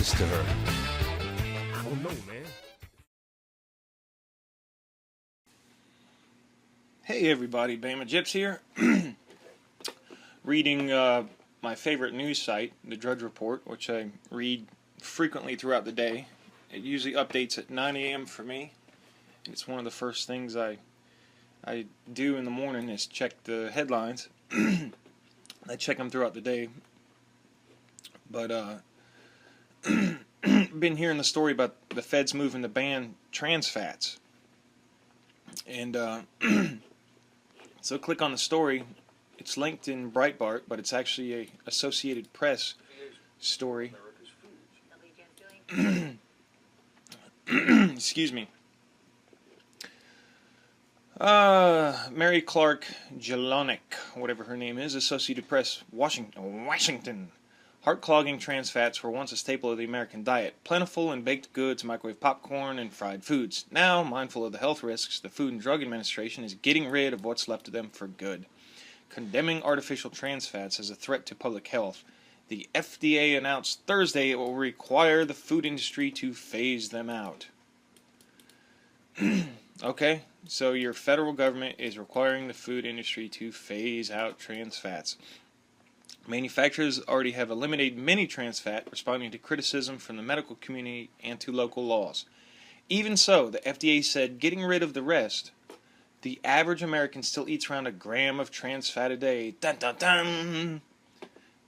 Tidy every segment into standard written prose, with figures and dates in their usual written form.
happens to her? I don't know, man. Hey everybody, Bama Gyps here. Reading my favorite news site, the Drudge Report, which I read frequently throughout the day. It usually updates at 9 a.m. for me. It's one of the first things I do in the morning is check the headlines. I check them throughout the day. But been hearing the story about the feds moving to ban trans fats. And so click on the story. It's linked in Breitbart, but it's actually a Associated Press story. Excuse me. Mary Clark Jelonek, whatever her name is, Associated Press, Washington. Heart-clogging trans fats were once a staple of the American diet, plentiful in baked goods, microwave popcorn, and fried foods. Now, mindful of the health risks, the Food and Drug Administration is getting rid of what's left of them for good. Condemning artificial trans fats as a threat to public health, the FDA announced Thursday it will require the food industry to phase them out. Okay, so your federal government is requiring the food industry to phase out trans fats. Manufacturers already have eliminated many trans fat, responding to criticism from the medical community and to local laws. Even so, the FDA said getting rid of the rest, the average American still eats around a gram of trans fat a day, dun, dun, dun,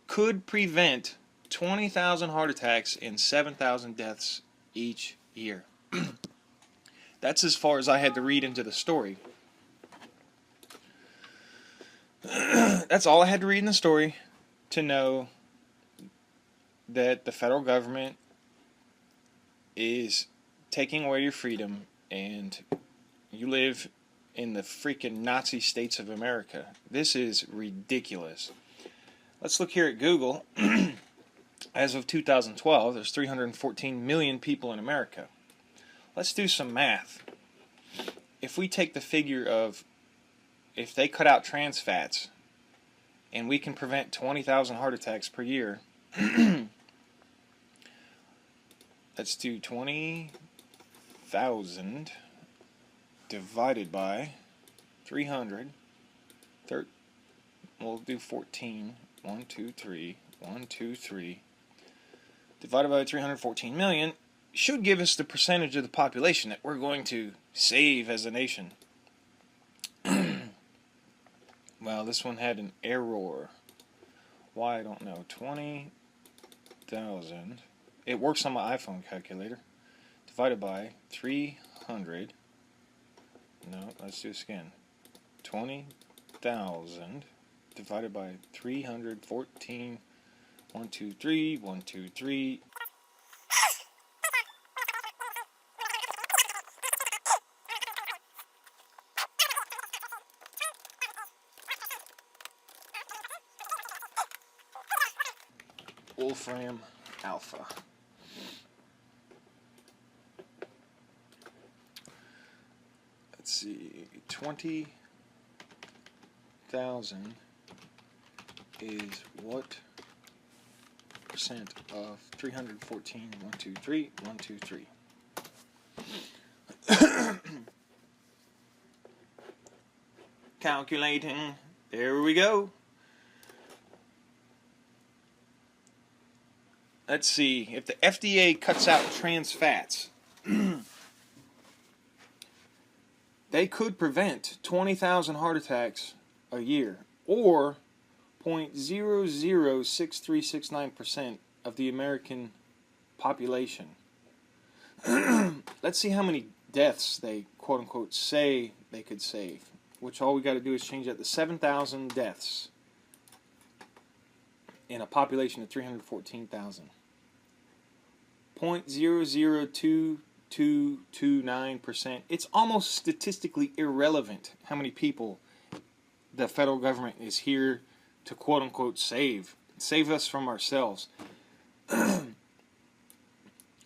could prevent 20,000 heart attacks and 7,000 deaths each year. That's as far as I had to read into the story. That's all I had to read in the story to know that the federal government is taking away your freedom and you live in the freaking Nazi states of America. This is ridiculous. Let's look here at Google. As of 2012, there's 314 million people in America. Let's do some math. If we take the figure of if they cut out trans fats and we can prevent 20,000 heart attacks per year, let's do 20,000 divided by 300. We'll do 14. 1, 2, 3. 1, 2, 3. Divided by 314 million should give us the percentage of the population that we're going to save as a nation. Well, this one had an error. Why, I don't know. 20,000. It works on my iPhone calculator. Divided by 300. No, let's do this again. 20,000 divided by 314. 1, 2, 3. 1, 2, 3. Wolfram Alpha. Let's see, 20,000 is what percent of 314? 1, 2, 3. 1, 2, 3. Calculating. There we go. Let's see, if the FDA cuts out trans fats, they could prevent 20,000 heart attacks a year, or 0.006369% of the American population. Let's see how many deaths they, quote-unquote, say they could save, which all we got to do is change that to 7,000 deaths in a population of 314,000. 0.002229%. It's almost statistically irrelevant how many people the federal government is here to quote-unquote save us from ourselves.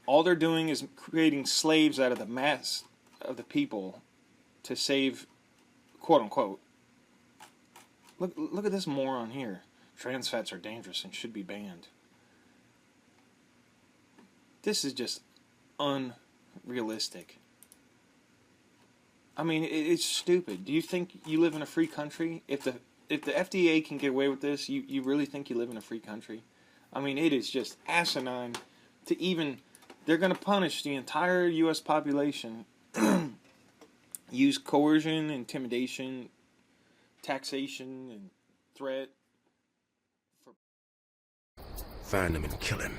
All they're doing is creating slaves out of the mass of the people to save, quote-unquote. Look at this moron here. Trans fats are dangerous and should be banned. This is just unrealistic. I mean, it's stupid. Do you think you live in a free country? If the FDA can get away with this, you really think you live in a free country? I mean, it is just asinine to even... They're going to punish the entire U.S. population. Use coercion, intimidation, taxation, and threat. Find him and kill him.